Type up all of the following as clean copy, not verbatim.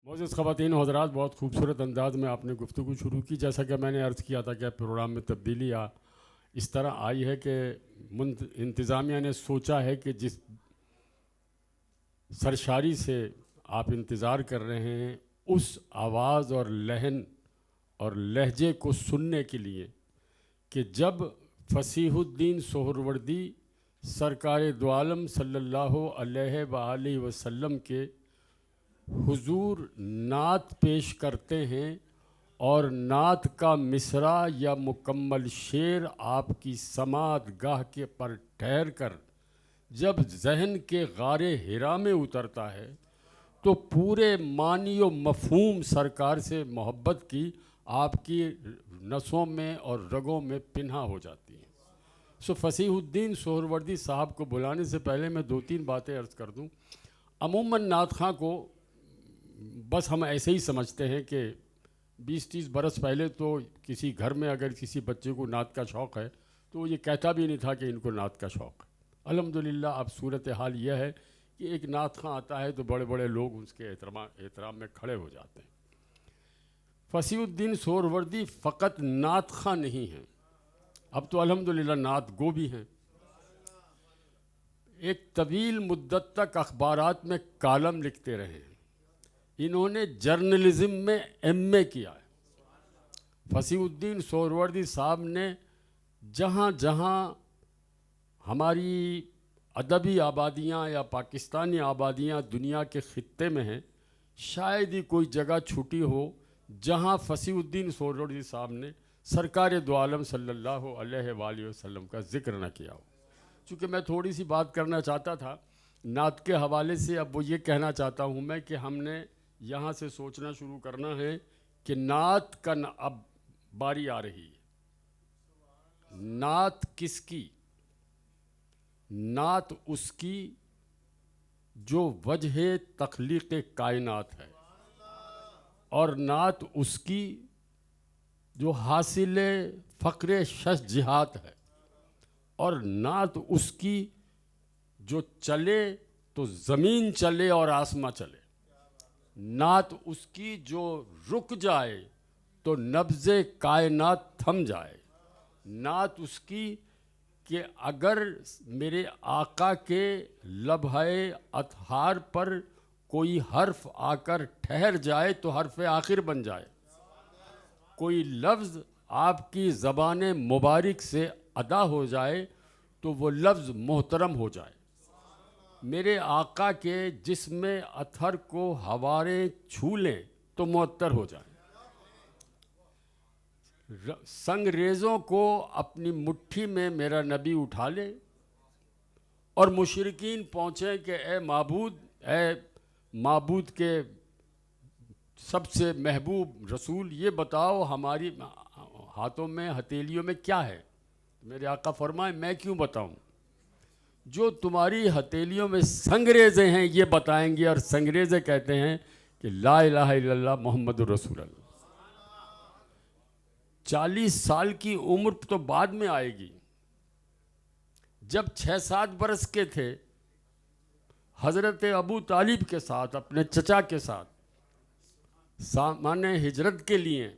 मोअज़्ज़ज़ ख़वातीन व हज़रात, बहुत खूबसूरत अंदाज़ में आपने गुफ्तगू शुरू की। जैसा कि मैंने अर्ज़ किया था कि प्रोग्राम में तब्दीली इस तरह आई है कि इंतज़ामिया ने सोचा है कि जिस सरशारी से आप इंतज़ार कर रहे हैं उस आवाज़ और लहन और लहजे को सुनने के लिए कि जब फसीहुद्दीन सोहरवर्दी सरकार दो आलम सल्लल्लाहु अलैहि वसल्लम के हुजूर नात पेश करते हैं और नात का मिसरा या मुकम्मल शेर आपकी समात गाह के पर ठहर कर जब जहन के गारे हिरा में उतरता है तो पूरे मानी व मफहूम सरकार से मोहब्बत की आपकी नसों में और रगों में पिन्हा हो जाती है। सो फसीहुद्दीन सोहरवर्दी साहब को बुलाने से पहले मैं दो तीन बातें अर्ज़ कर दूं। अमूमन नात खां को बस हम ऐसे ही समझते हैं कि 20-30 बरस पहले तो किसी घर में अगर किसी बच्चे को नात का शौक़ है तो ये कहता भी नहीं था कि इनको नात का शौक़ है। अल्हम्दुलिल्लाह अब सूरत हाल यह है कि एक नात खां आता है तो बड़े बड़े लोग उसके एहतराम में खड़े हो जाते हैं। फसीहुद्दीन सोहरवर्दी फ़कत नात खां नहीं हैं, अब तो अल्हम्दुलिल्लाह नात गो भी हैं। एक तवील मुद्दत तक अखबारात में कालम लिखते रहे हैं। इन्होंने जर्नलिज़म में एमए किया है। फसीहुद्दीन सोहरवर्दी साहब ने जहाँ जहाँ हमारी अदबी आबादियाँ या पाकिस्तानी आबादियाँ दुनिया के ख़ित्ते में हैं, शायद ही कोई जगह छूटी हो जहाँ फसीहुद्दीन सोहरवर्दी साहब ने सरकार दो आलम सल्लल्लाहु अलैहि वसल्लम का ज़िक्र न किया हो। चूँकि मैं थोड़ी सी बात करना चाहता था नात के हवाले से, अब वो ये कहना चाहता हूँ मैं कि हमने यहाँ से सोचना शुरू करना है कि नात का अब बारी आ रही है। नात किसकी? नात उसकी जो वजह तख्लीक़ कायनात है, और नात उसकी जो हासिल फ़क्र शश जिहात है, और नात उसकी जो चले तो ज़मीन चले और आसमां चले। नात उसकी जो रुक जाए तो नब्ज़े कायनात थम जाए। नात उसकी कि अगर मेरे आका के लम्हे अतहार पर कोई हर्फ आकर ठहर जाए तो हर्फ आखिर बन जाए। कोई लफ्ज़ आपकी ज़बान मुबारक से अदा हो जाए तो वो लफ्ज़ मोहतरम हो जाए। मेरे आका के जिस्म अथर को हवारें छू लें तो मुअत्तर हो जाए। संगरेज़ों को अपनी मुट्ठी में मेरा नबी उठा ले और मुशरिकीन पहुँचे कि ए माबूद के सबसे महबूब रसूल, ये बताओ हमारी हाथों में हथेलियों में क्या है। मेरे आका फरमाए मैं क्यों बताऊं, जो तुम्हारी हथेलियों में संगरेज़े हैं ये बताएंगे। और संगरेज़े कहते हैं कि ला इलाहा इल्लल्लाह मुहम्मदुर रसूलुल्लाह। 40 साल की उम्र तो बाद में आएगी। जब 6-7 बरस के थे, हज़रत अबू तालिब के साथ, अपने चचा के साथ सामाने हिजरत के लिए,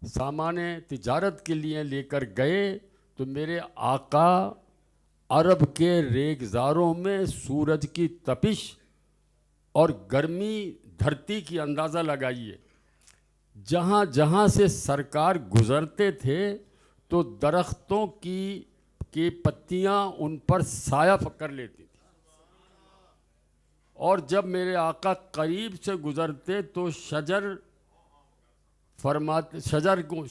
सामाने तिजारत के लिए लेकर गए तो मेरे आका अरब के रेगज़ारों में सूरज की तपिश और गर्मी धरती की अंदाज़ा लगाइए। जहाँ जहाँ से सरकार गुज़रते थे तो दरख्तों की पत्तियाँ उन पर साया कर लेती थी, और जब मेरे आका करीब से गुज़रते तो शजर को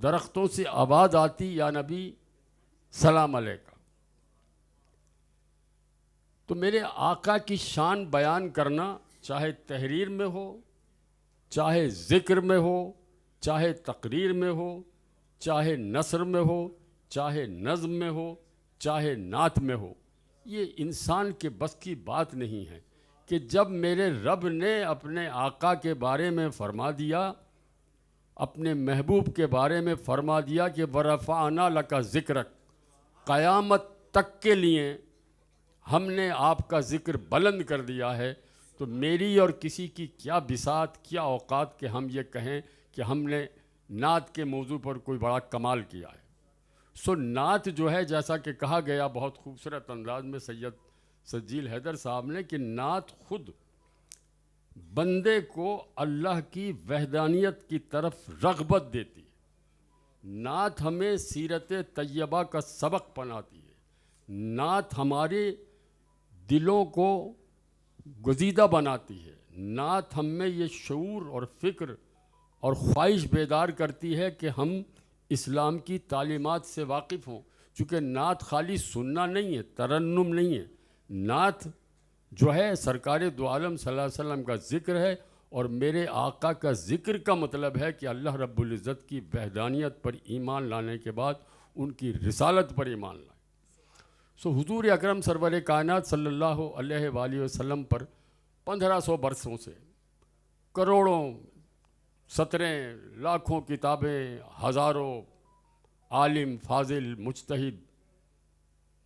दरख्तों से आवाज़ आती, या नबी सलाम अलैका। तो मेरे आका की शान बयान करना, चाहे तहरीर में हो, चाहे ज़िक्र में हो, चाहे तकरीर में हो, चाहे नसर में हो, चाहे नज़्म में हो, चाहे नात में हो, ये इंसान के बस की बात नहीं है कि जब मेरे रब ने अपने आका के बारे में फरमा दिया, अपने महबूब के बारे में फरमा दिया कि वरफ़अना लका ज़िक्रक, क़यामत तक के लिए हमने आपका ज़िक्र बुलंद कर दिया है, तो मेरी और किसी की क्या बिसात, क्या औकात कि हम ये कहें कि हमने नात के मौजू पर कोई बड़ा कमाल किया है। सो नात जो है, जैसा कि कहा गया बहुत खूबसूरत अंदाज में सैयद सज्जील हैदर साहब ने, कि नात खुद बंदे को अल्लाह की वहदानियत की तरफ रग़बत देती है। नात हमें सीरत तैयबा का सबक पढ़ाती है। नात हमारे दिलों को गुजीदा बनाती है। नात हमें ये शऊर और फ़िक्र और ख्वाहिश बेदार करती है कि हम इस्लाम की तालीमात से वाकिफ़ हों। चूँकि नात खाली सुनना नहीं है, तरन्नुम नहीं है। नात जो है सरकार दो आलम सल्लल्लाहु अलैहि वसल्लम का ज़िक्र है, और मेरे आका का ज़िक्र का मतलब है कि अल्लाह रब्बुल इज़्ज़त की वहदानियत पर ईमान लाने के बाद उनकी रिसालत पर ईमान लाए। सो हुजूर अकरम सरवर कायनात सल्लल्लाहु अलैहि वसल्लम पर 1500 बरसों से करोड़ों, सतरें, लाखों किताबें, हज़ारों आलिम, फाजिल, मुज्तहिद,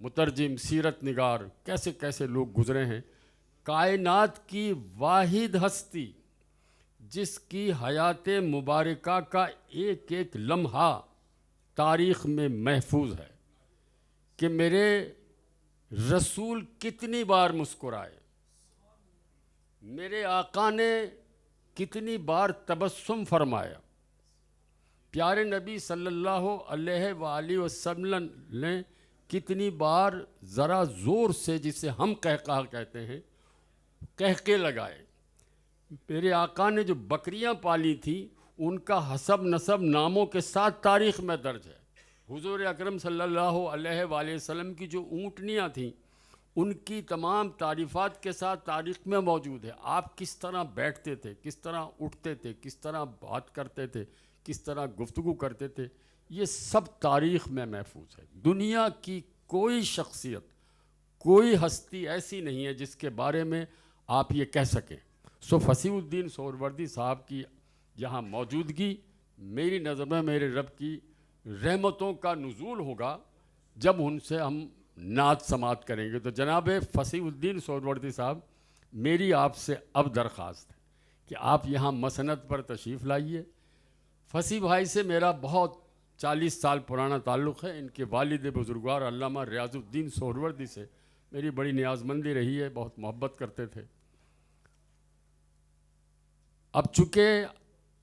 मुतरजिम, सीरत निगार, कैसे कैसे लोग गुज़रे हैं। कायनात की वाहिद हस्ती जिसकी हयात मुबारका का एक एक लम्हा तारीख़ में महफूज है, कि मेरे रसूल कितनी बार मुस्कुराए, मेरे आका ने कितनी बार तबस्सुम फरमाया, प्यारे नबी सल्लल्लाहु अलैहि वसल्लम ने कितनी बार ज़रा ज़ोर से, जिसे हम कहका कहते हैं, कहके लगाए। मेरे आका ने जो बकरियां पाली थी उनका हसब नसब नामों के साथ तारीख़ में दर्ज है। हुजूर अकरम सल्लल्लाहु अलैहि वसल्लम की जो ऊँटनियाँ थीं उनकी तमाम तारीफ़ात के साथ तारीख़ में मौजूद है। आप किस तरह बैठते थे, किस तरह उठते थे, किस तरह बात करते थे, किस तरह गुफ्तगू करते थे, ये सब तारीख़ में महफूज है। दुनिया की कोई शख्सियत, कोई हस्ती ऐसी नहीं है जिसके बारे में आप ये कह सकें। सो फसीहुद्दीन सोहरवर्दी साहब की यहाँ मौजूदगी मेरी नज़र में मेरे रब की रहमतों का नुज़ूल होगा जब उनसे हम नात समात करेंगे। तो जनाब फसीहुद्दीन सोहरवर्दी साहब, मेरी आपसे अब दरख्वास्त है कि आप यहाँ मसनद पर तशरीफ़ लाइए। फसी भाई से मेरा बहुत 40 साल पुराना ताल्लुक़ है। इनके वालिद बुज़ुर्गवार अल्लामा रियाज़ुद्दीन सोहरवर्दी से मेरी बड़ी नियाज़मंदी रही है, बहुत मोहब्बत करते थे। अब चूँकि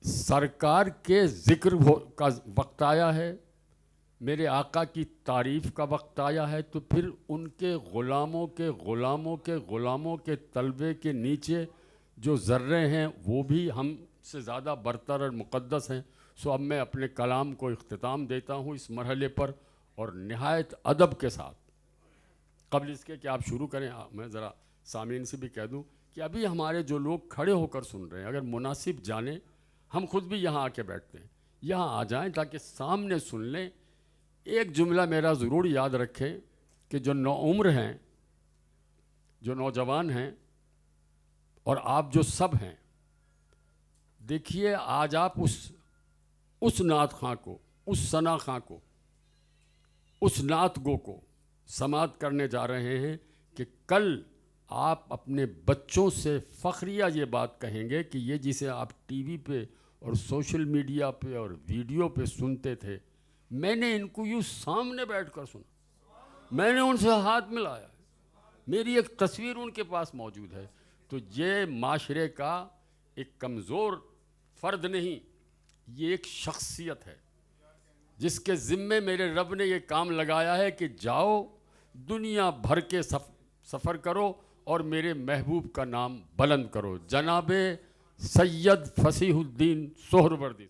सरकार के ज़िक्र का वक्त आया है, मेरे आका की तारीफ़ का वक्त आया है, तो फिर उनके ग़ुलामों के ग़ुलामों के ग़ुलामों के तलबे के नीचे जो ज़र्रे हैं वो भी हमसे ज़्यादा बरतर और मुक़द्दस हैं। सो अब मैं अपने कलाम को इख्तिताम देता हूँ इस मरहले पर, और नहायत अदब के साथ। क़ब्ल इसके कि आप शुरू करें, मैं ज़रा सामीन से भी कह दूँ कि अभी हमारे जो लोग खड़े होकर सुन रहे हैं, अगर मुनासिब जाने, हम खुद भी यहाँ आके बैठते हैं, यहाँ आ जाएं ताकि सामने सुन लें। एक जुमला मेरा ज़रूर याद रखें कि जो नौउम्र हैं, जो नौजवान हैं, और आप जो सब हैं, देखिए आज आप उस नात खां को, उस सना खां को, उस नात गो को समात करने जा रहे हैं कि कल आप अपने बच्चों से फ़ख्रिया ये बात कहेंगे कि ये जिसे आप टीवी पे और सोशल मीडिया पे और वीडियो पे सुनते थे, मैंने इनको यूँ सामने बैठकर सुना, मैंने उनसे हाथ मिलाया, मेरी एक तस्वीर उनके पास मौजूद है। तो ये माशरे का एक कमज़ोर फ़र्द नहीं, ये एक शख्सियत है जिसके ज़िम्मे मेरे रब ने ये काम लगाया है कि जाओ दुनिया भर के सफ़र करो और मेरे महबूब का नाम बुलंद करो। जनाब सैयद फसीहुद्दीन सोहरवर्दी।